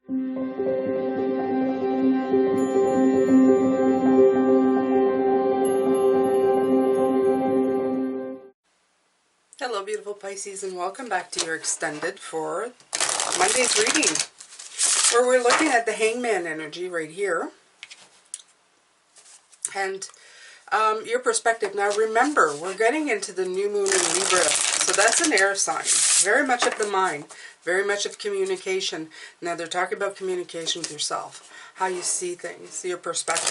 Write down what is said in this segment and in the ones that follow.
Hello beautiful Pisces, and welcome back to your extended for Monday's reading, where we're looking at the Hangman energy right here and your perspective. Now remember, we're getting into the new moon in Libra, so that's an air sign, very much of the mind, very much of communication. Now they're talking about communication with yourself, how you see things, your perspective.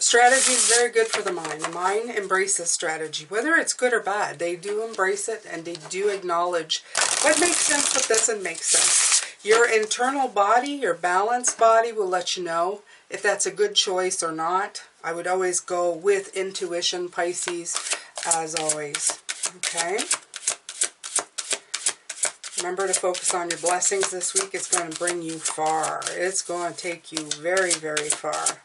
Strategy is very good for the mind. The mind embraces strategy, whether it's good or bad. They do embrace it, and they do acknowledge what makes sense, what doesn't make sense. Your internal body, your balanced body, will let you know if that's a good choice or not. I would always go with intuition, Pisces, as always. Okay? Remember to focus on your blessings this week. It's going to bring you far. It's going to take you very, very far.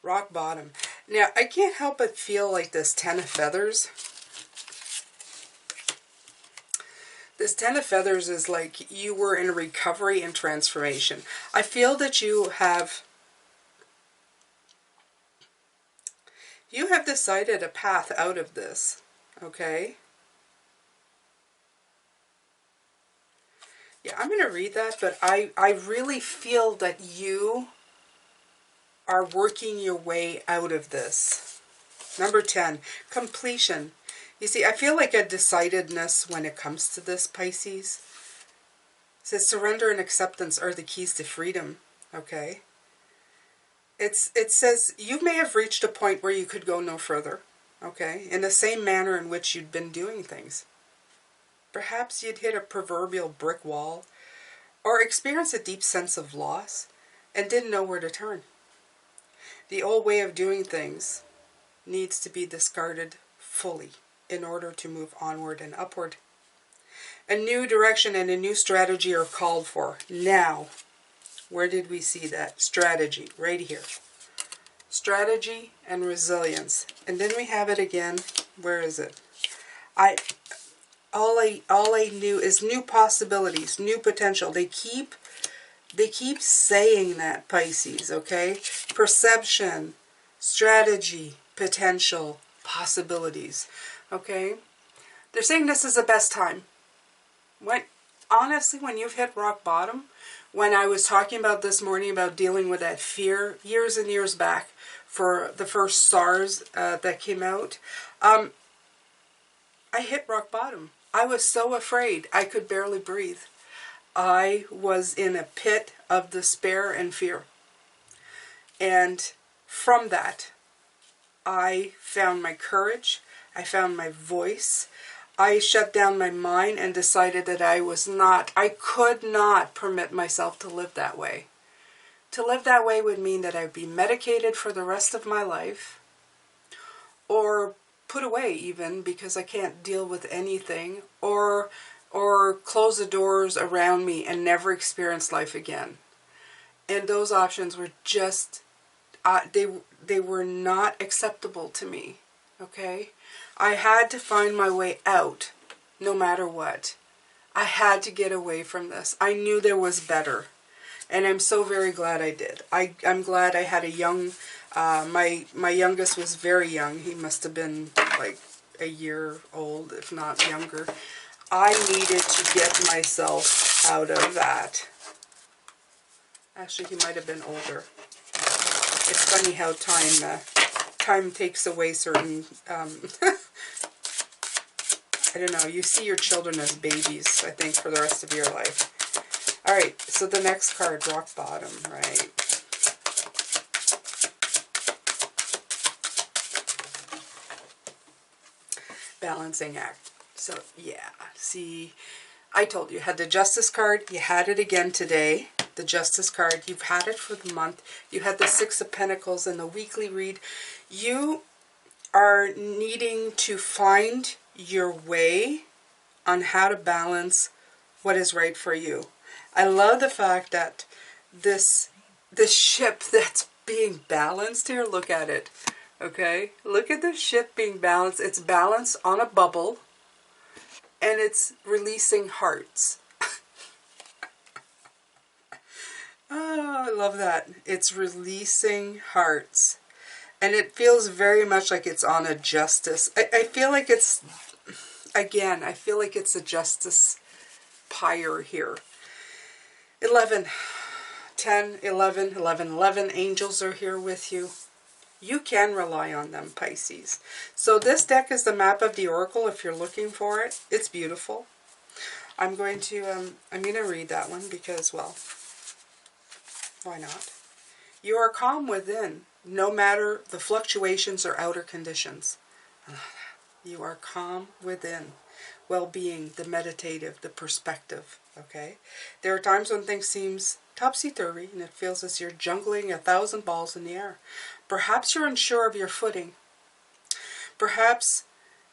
Rock bottom. Now, I can't help but feel like this Ten of Feathers. This Ten of Feathers is like you were in recovery and transformation. I feel that you have decided a path out of this, okay? Yeah, I'm going to read that, but I really feel that you are working your way out of this. Number 10, completion. You see, I feel like a decidedness when it comes to this, Pisces. It says surrender and acceptance are the keys to freedom, okay? It says you may have reached a point where you could go no further, okay? In the same manner in which you'd been doing things. Perhaps you'd hit a proverbial brick wall or experience a deep sense of loss and didn't know where to turn. The old way of doing things needs to be discarded fully in order to move onward and upward. A new direction and a new strategy are called for. Now, where did we see that? Strategy, right here. Strategy and resilience. And then we have it again. Where is it? All I knew is new possibilities, new potential. They keep saying that, Pisces, okay? Perception, strategy, potential, possibilities, okay? They're saying this is the best time. Honestly, when you've hit rock bottom, when I was talking about this morning about dealing with that fear years and years back for the first SARS that came out, I hit rock bottom. I was so afraid I could barely breathe. I was in a pit of despair and fear. And from that, I found my courage. I found my voice. I shut down my mind and decided that I could not permit myself to live that way. To live that way would mean that I'd be medicated for the rest of my life, or put away even because I can't deal with anything, or close the doors around me and never experience life again. And those options were just, they were not acceptable to me, okay? I had to find my way out, no matter what. I had to get away from this. I knew there was better. And I'm so very glad I did. I'm glad I had a young, my youngest was very young. He must have been like a year old, if not younger. I needed to get myself out of that. Actually, he might have been older. It's funny how time takes away certain, I don't know, you see your children as babies, I think, for the rest of your life. All right, so the next card, rock bottom, right? Balancing act. So, yeah, see, I told you, you had the Justice card. You had it again today, the Justice card. You've had it for the month. You had the Six of Pentacles in the weekly read. You are needing to find your way on how to balance what is right for you. I love the fact that this ship that's being balanced here, look at it. Okay? Look at the ship being balanced. It's balanced on a bubble, and it's releasing hearts. Oh, I love that. It's releasing hearts. And it feels very much like it's on a justice. I feel like it's, again, I feel like it's a justice pyre here. 11, 10, 11, 11, 11. Angels are here with you. You can rely on them, Pisces. So this deck is the map of the Oracle if you're looking for it. It's beautiful. I'm going to read that one because, well, why not? You are calm within, no matter the fluctuations or outer conditions. You are calm within. Well-being, the meditative, the perspective, okay? There are times when things seems topsy-turvy and it feels as you're jungling 1,000 balls in the air. Perhaps you're unsure of your footing. Perhaps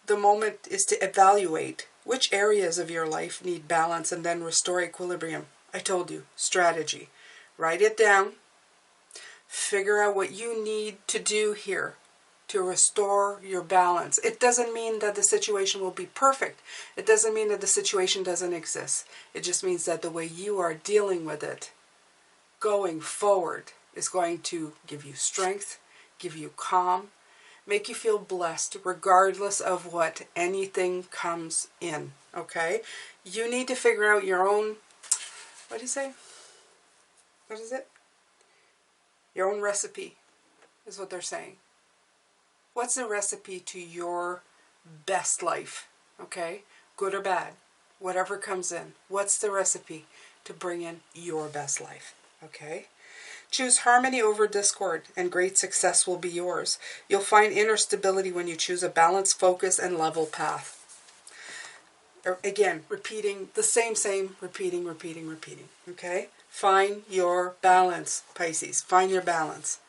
the moment is to evaluate which areas of your life need balance and then restore equilibrium. I told you, strategy. Write it down. Figure out what you need to do here to restore your balance. It doesn't mean that the situation will be perfect. It doesn't mean that the situation doesn't exist. It just means that the way you are dealing with it going forward is going to give you strength, give you calm, make you feel blessed regardless of what anything comes in, okay? You need to figure out your own, what do you say? What is it? Your own recipe is what they're saying. What's the recipe to your best life, okay? Good or bad, whatever comes in. What's the recipe to bring in your best life, okay? Choose harmony over discord, and great success will be yours. You'll find inner stability when you choose a balanced focus and level path. Again, repeating the same, repeating, okay? Find your balance, Pisces. Find your balance,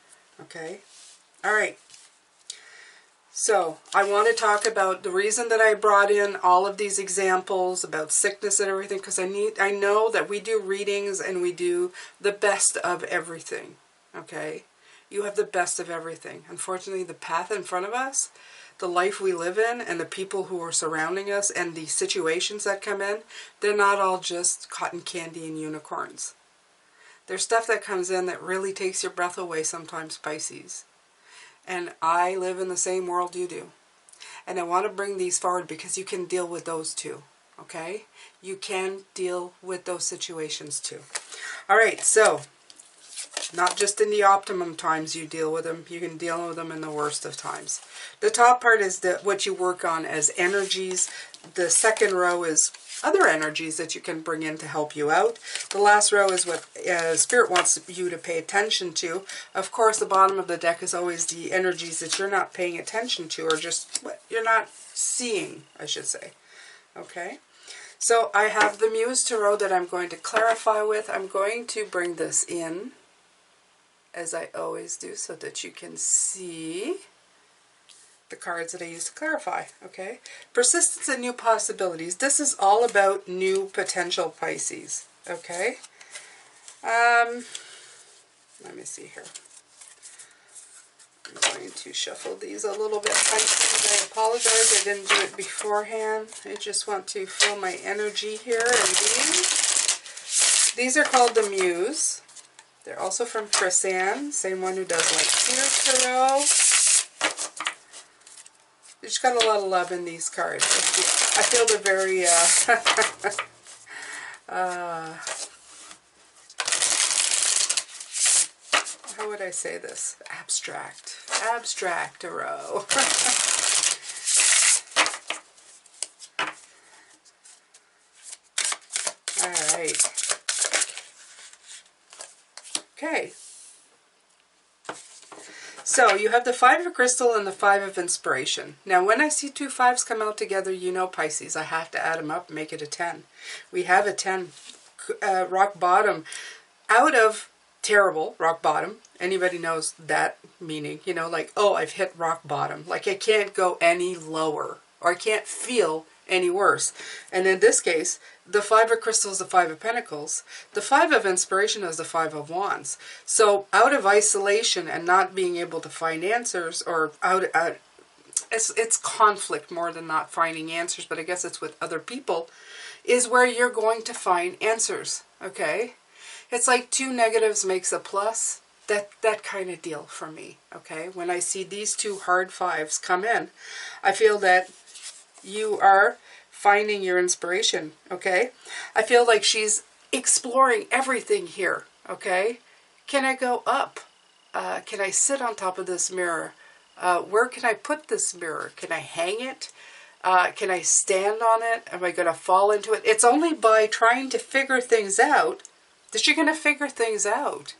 okay? All right. So, I want to talk about the reason that I brought in all of these examples about sickness and everything, because I know that we do readings and we do the best of everything, okay? You have the best of everything. Unfortunately, the path in front of us, the life we live in, and the people who are surrounding us, and the situations that come in, they're not all just cotton candy and unicorns. There's stuff that comes in that really takes your breath away sometimes, Pisces. And I live in the same world you do. And I want to bring these forward because you can deal with those too. Okay? You can deal with those situations too. Alright, so not just in the optimum times you deal with them, you can deal with them in the worst of times. The top part is what you work on as energies. The second row is other energies that you can bring in to help you out. The last row is what Spirit wants you to pay attention to. Of course, the bottom of the deck is always the energies that you're not paying attention to, or just what you're not seeing, I should say. Okay? So I have the Muse Tarot that I'm going to clarify with. I'm going to bring this in, as I always do, so that you can see the cards that I use to clarify, okay? Persistence and new possibilities. This is all about new potential, Pisces, okay? Let me see here. I'm going to shuffle these a little bit, Pisces. I apologize, I didn't do it beforehand. I just want to feel my energy here. And these are called the Muse. They're also from Chrysan, same one who does like Cedar Tarot. You just got a lot of love in these cards. I feel they're very, how would I say this? Abstract. Abstract tarot. Alright. Okay. So, you have the Five of Crystal and the Five of Inspiration. Now, when I see two fives come out together, you know, Pisces, I have to add them up and make it a 10. We have a 10. Rock bottom. Out of terrible, rock bottom. Anybody knows that meaning. You know, like, oh, I've hit rock bottom. Like, I can't go any lower. Or I can't feel any worse. And in this case, the Five of Crystals, the Five of Pentacles, the Five of Inspiration is the Five of Wands. So out of isolation and not being able to find answers, or it's conflict more than not finding answers, but I guess it's with other people, is where you're going to find answers, okay? It's like two negatives makes a plus. That kind of deal for me, okay? When I see these two hard fives come in, I feel that you are finding your inspiration, okay? I feel like she's exploring everything here, okay? Can I go up? Can I sit on top of this mirror? Where can I put this mirror? Can I hang it? Can I stand on it? Am I going to fall into it? It's only by trying to figure things out that you're going to figure things out.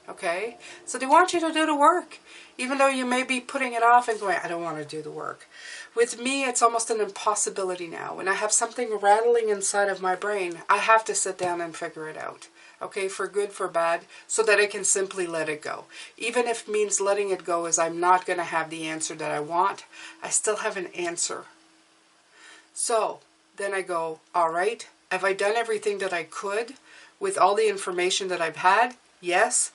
Okay? So they want you to do the work. Even though you may be putting it off and going, I don't want to do the work. With me, it's almost an impossibility now. When I have something rattling inside of my brain, I have to sit down and figure it out. Okay? For good, for bad, so that I can simply let it go. Even if it means letting it go is I'm not going to have the answer that I want, I still have an answer. So then I go, all right, have I done everything that I could with all the information that I've had? Yes.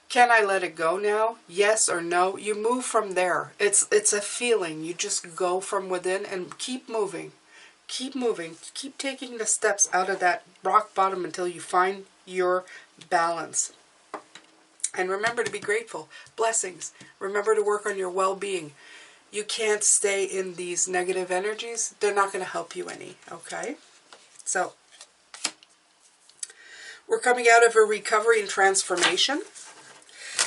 Can I let it go now? Yes or no? You move from there. It's a feeling. You just go from within and keep moving. Keep moving. Keep taking the steps out of that rock bottom until you find your balance. And remember to be grateful. Blessings. Remember to work on your well-being. You can't stay in these negative energies. They're not going to help you any. Okay? So, we're coming out of a recovery and transformation.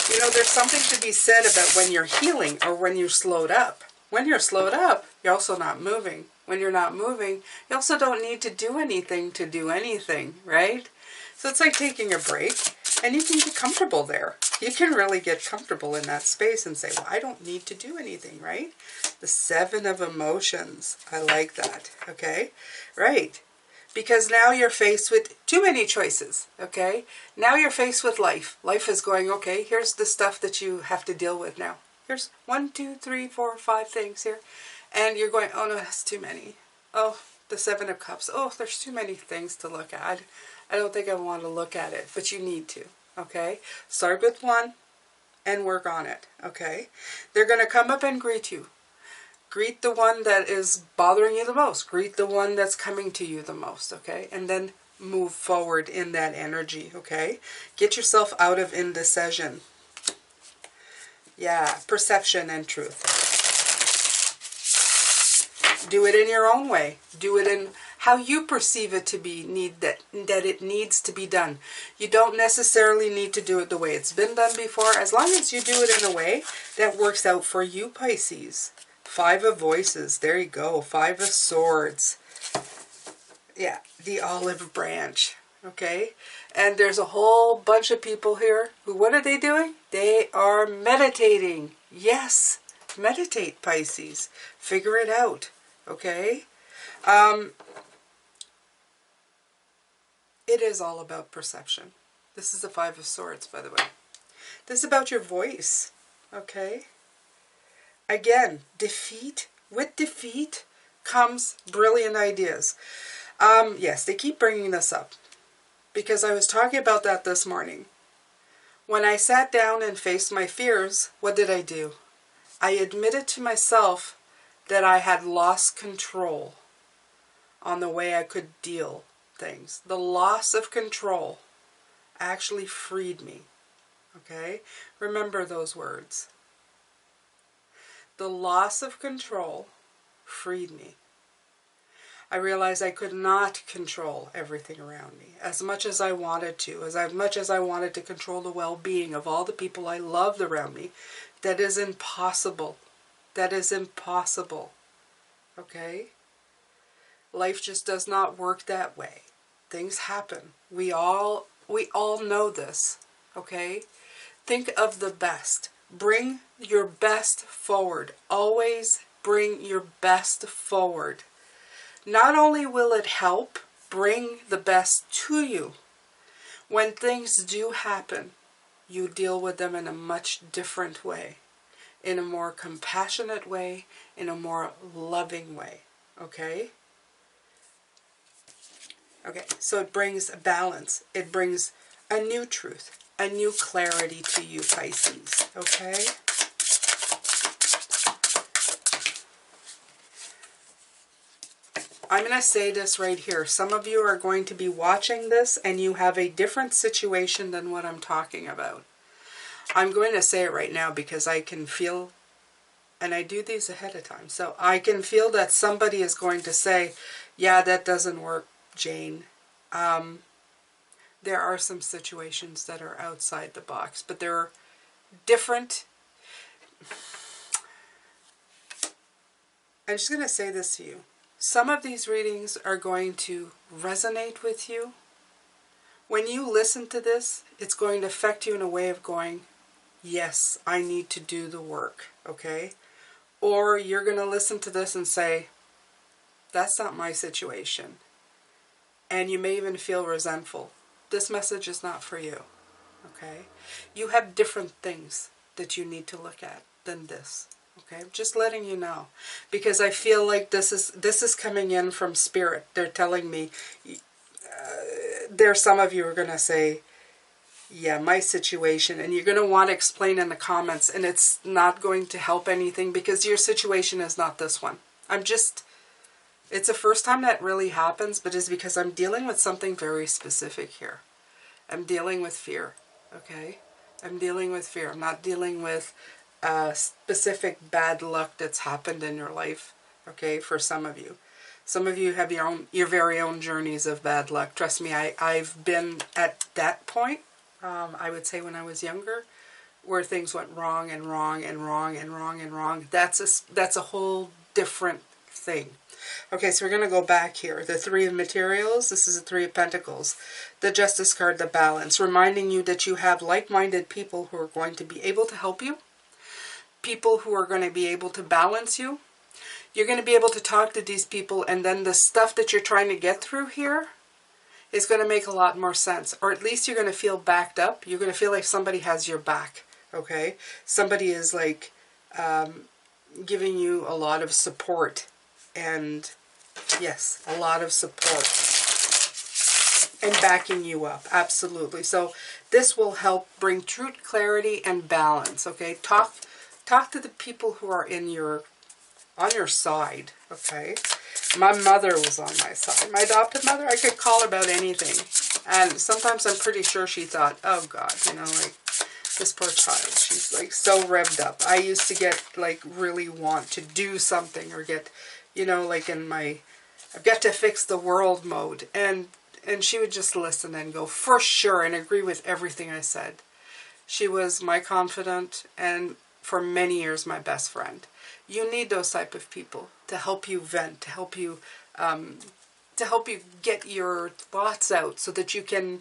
You know, there's something to be said about when you're healing or when you're slowed up. When you're slowed up, you're also not moving. When you're not moving, you also don't need to do anything, right? So it's like taking a break, and you can get comfortable there. You can really get comfortable in that space and say, well, I don't need to do anything, right? The Seven of Emotions. I like that, okay? Right. Because now you're faced with too many choices, okay? Now you're faced with life. Life is going, okay, here's the stuff that you have to deal with now. Here's 1, 2, 3, 4, 5 things here. And you're going, oh no, that's too many. Oh, the Seven of Cups. Oh, there's too many things to look at. I don't think I want to look at it, but you need to, okay? Start with one and work on it, okay? They're going to come up and greet you. Greet the one that is bothering you the most. Greet the one that's coming to you the most, okay? And then move forward in that energy, okay? Get yourself out of indecision. Yeah, perception and truth. Do it in your own way. Do it in how you perceive it to be, that it needs to be done. You don't necessarily need to do it the way it's been done before, as long as you do it in a way that works out for you, Pisces. Five of Voices. There you go. Five of Swords. Yeah, the olive branch. Okay? And there's a whole bunch of people here who, what are they doing? They are meditating. Yes. Meditate, Pisces. Figure it out. Okay? It is all about perception. This is the Five of Swords, by the way. This is about your voice. Okay? Again, defeat. With defeat comes brilliant ideas. Yes, they keep bringing this up because I was talking about that this morning. When I sat down and faced my fears, what did I do? I admitted to myself that I had lost control on the way I could deal things. The loss of control actually freed me. Okay? Remember those words. The loss of control freed me. I realized I could not control everything around me as much as I wanted to, as much as I wanted to control the well-being of all the people I loved around me. That is impossible. That is impossible. Okay? Life just does not work that way. Things happen. We all know this. Okay? Think of the best. Bring your best forward. Always bring your best forward. Not only will it help bring the best to you, when things do happen, you deal with them in a much different way, in a more compassionate way, in a more loving way. Okay? Okay, so it brings a balance. It brings a new truth, a new clarity to you, Pisces. Okay? I'm going to say this right here. Some of you are going to be watching this and you have a different situation than what I'm talking about. I'm going to say it right now because I can feel, and I do these ahead of time, so I can feel that somebody is going to say, yeah, that doesn't work, Jane. There are some situations that are outside the box, but they're different. I'm just going to say this to you. Some of these readings are going to resonate with you. When you listen to this, it's going to affect you in a way of going, yes, I need to do the work, okay? Or you're going to listen to this and say, that's not my situation. And you may even feel resentful. This message is not for you, okay? You have different things that you need to look at than this. Okay, just letting you know, because I feel like this is coming in from spirit. They're telling me, there's some of you are going to say, yeah, my situation, and you're going to want to explain in the comments, and it's not going to help anything because your situation is not this one. It's the first time that really happens, but it's because I'm dealing with something very specific here. I'm dealing with fear, okay? I'm dealing with fear. I'm not dealing with specific bad luck that's happened in your life, okay, for some of you. Some of you have your very own journeys of bad luck. Trust me, I've been at that point, I would say when I was younger, where things went wrong and wrong and wrong and wrong and wrong. That's a whole different thing. Okay, so we're going to go back here. The Three of Materials, this is the Three of Pentacles. The Justice card, the Balance, reminding you that you have like-minded people who are going to be able to help you. People who are going to be able to balance you. You're going to be able to talk to these people, and then the stuff that you're trying to get through here is going to make a lot more sense. Or at least you're going to feel backed up. You're going to feel like somebody has your back, okay? Somebody is like giving you a lot of support. And yes, a lot of support. And backing you up, absolutely. So this will help bring truth, clarity, and balance, okay? Talk to the people who are on your side, okay? My mother was on my side. My adopted mother, I could call her about anything. And sometimes I'm pretty sure she thought, oh God, like, this poor child, she's like so revved up. I used to get like really want to do something or get, like in my, I've got to fix the world mode. And she would just listen and go, for sure, and agree with everything I said. She was my confidant and for many years my best friend. You need those type of people to help you vent, to help you get your thoughts out so that you can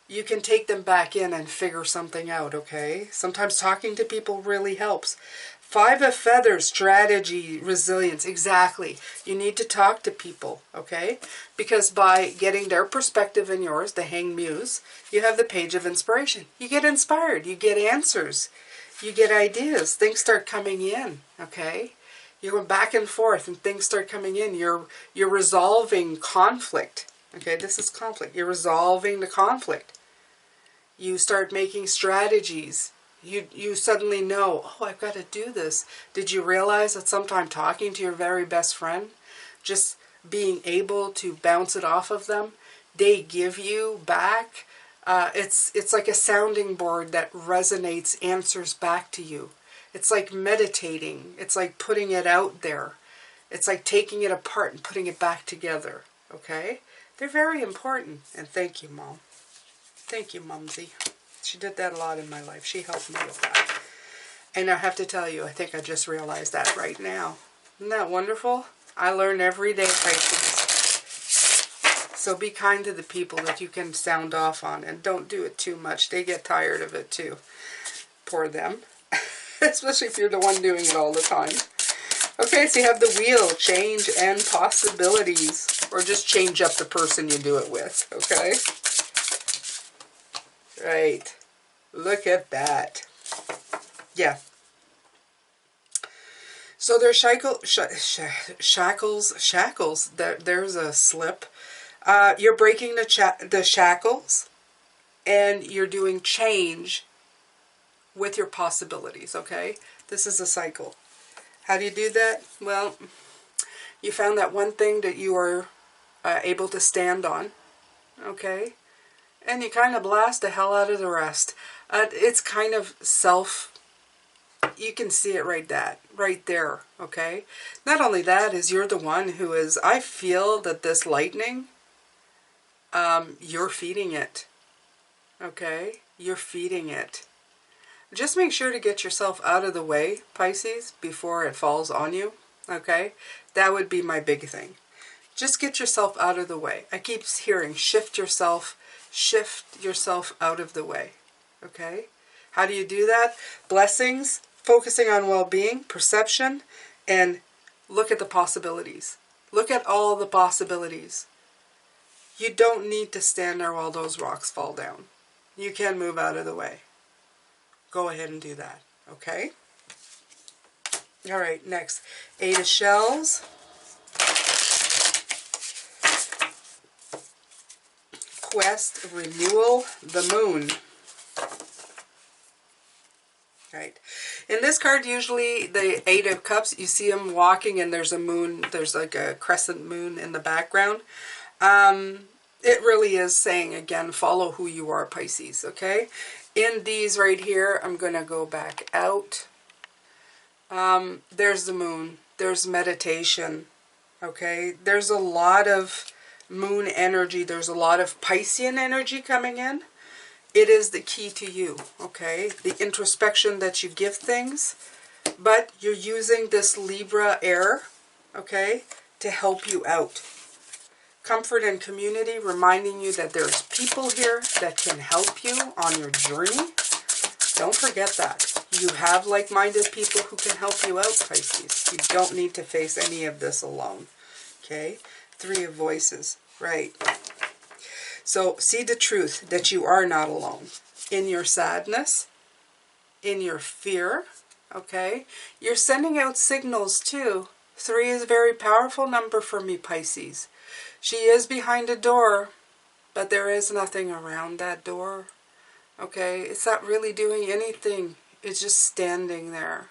take them back in and figure something out, okay? Sometimes talking to people really helps. Five of Feathers, strategy, resilience, exactly. You need to talk to people, okay? Because by getting their perspective and yours, the Hanged Muse, you have the Page of Inspiration. You get inspired, you get answers, you get ideas, things start coming in, okay? You're going back and forth and things start coming in. You're resolving conflict, okay? This is conflict. You're resolving the conflict. You start making strategies. You suddenly know, oh, I've got to do this. Did you realize that sometime talking to your very best friend, just being able to bounce it off of them, they give you back, it's like a sounding board that resonates answers back to you. It's like meditating. It's like putting it out there. It's like taking it apart and putting it back together, okay? They're very important. And thank you, Mom. Thank you, Mumsy. She did that a lot in my life. She helped me with that. And I have to tell you, I think I just realized that right now. Isn't that wonderful? I learn every day, Pisces. So be kind to the people that you can sound off on, and don't do it too much. They get tired of it too. Poor them. Especially if you're the one doing it all the time. Okay, so you have the Wheel, change and possibilities. Or just change up the person you do it with, okay? Right. Look at that. Yeah. So there's shackles. There's a slip. You're breaking the shackles, and you're doing change with your possibilities, okay? This is a cycle. How do you do that? Well, you found that one thing that you are able to stand on, okay? And you kind of blast the hell out of the rest. It's kind of you can see it right there, okay? Not only that is you're the one who is, I feel that this lightning, you're feeding it, okay? You're feeding it. Just make sure to get yourself out of the way, Pisces, before it falls on you, okay? That would be my big thing. Just get yourself out of the way. I keep hearing shift yourself out of the way, okay? How do you do that? Blessings, focusing on well-being, perception, and look at the possibilities. Look at all the possibilities. You don't need to stand there while those rocks fall down. You can move out of the way. Go ahead and do that, okay? All right, next. 8 of Shells. Quest, renewal, the moon. Right. In this card, usually the 8 of Cups, you see him walking and there's a moon, there's like a crescent moon in the background. It really is saying, again, follow who you are, Pisces, okay? In these right here, I'm going to go back out. There's the moon. There's meditation, okay? There's a lot of moon energy. There's a lot of Piscean energy coming in. It is the key to you, okay? The introspection that you give things, but you're using this Libra air, okay, to help you out. Comfort and community, reminding you that there's people here that can help you on your journey. Don't forget that. You have like-minded people who can help you out, Pisces. You don't need to face any of this alone, okay? 3 of Voices, right. So see the truth that you are not alone in your sadness, in your fear, okay? You're sending out signals too. 3 is a very powerful number for me, Pisces. She is behind a door, but there is nothing around that door, okay? It's not really doing anything. It's just standing there.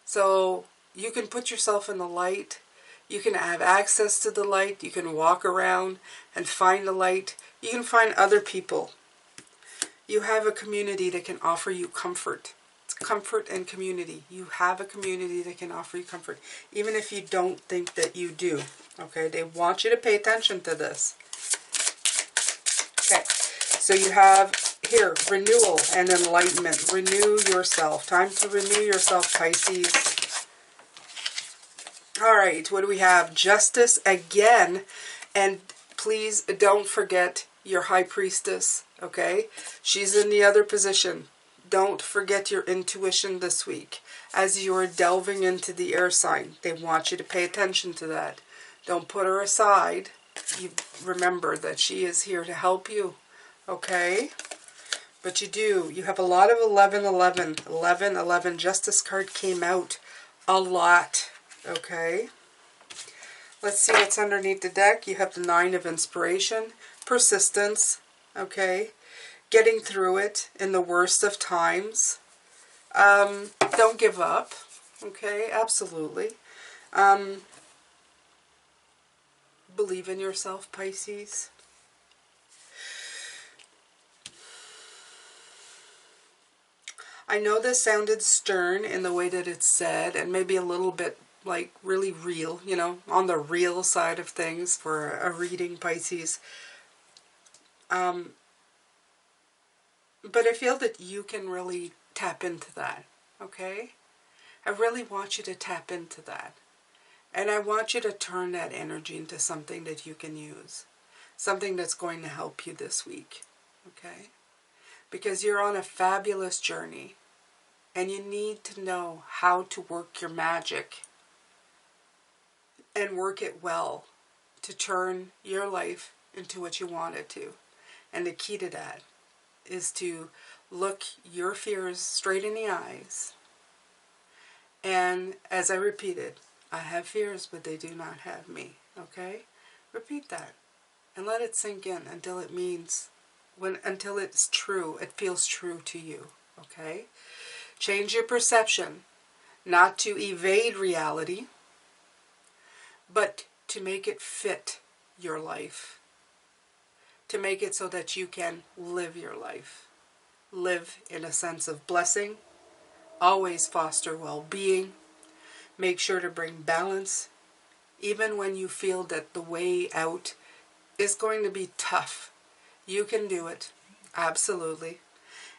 So you can put yourself in the light. You can have access to the light. You can walk around and find the light. You can find other people. You have a community that can offer you comfort. It's comfort and community. You have a community that can offer you comfort, even if you don't think that you do. Okay, they want you to pay attention to this. Okay, so you have here renewal and enlightenment. Renew yourself. Time to renew yourself, Pisces. All right, what do we have? Justice again. And please don't forget your High Priestess, okay? She's in the other position. Don't forget your intuition this week. As you are delving into the air sign, they want you to pay attention to that. Don't put her aside. You remember that she is here to help you, okay? But you do. You have a lot of 1111. 1111. Justice card came out a lot, okay? Let's see what's underneath the deck. You have the 9 of Inspiration. Persistence, okay? Getting through it in the worst of times. Don't give up, okay? Absolutely. Believe in yourself, Pisces. I know this sounded stern in the way that it's said, and maybe a little bit like really real, you know, on the real side of things for a reading, Pisces. But I feel that you can really tap into that, okay? I really want you to tap into that. And I want you to turn that energy into something that you can use. Something that's going to help you this week, okay? Because you're on a fabulous journey. And you need to know how to work your magic. And work it well. To turn your life into what you want it to. And the key to that is to look your fears straight in the eyes. And as I repeated, I have fears, but they do not have me. Okay? Repeat that. and let it sink in until it means, until it's true, it feels true to you, okay? Change your perception, not to evade reality, but to make it fit your life, to make it so that you can live your life. Live in a sense of blessing, always foster well-being, make sure to bring balance, even when you feel that the way out is going to be tough. You can do it, absolutely.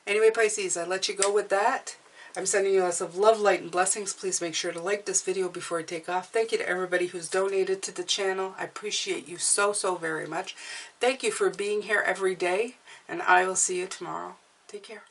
Anyway, Pisces, I let you go with that. I'm sending you lots of love, light, and blessings. Please make sure to like this video before I take off. Thank you to everybody who's donated to the channel. I appreciate you so, so very much. Thank you for being here every day, and I will see you tomorrow. Take care.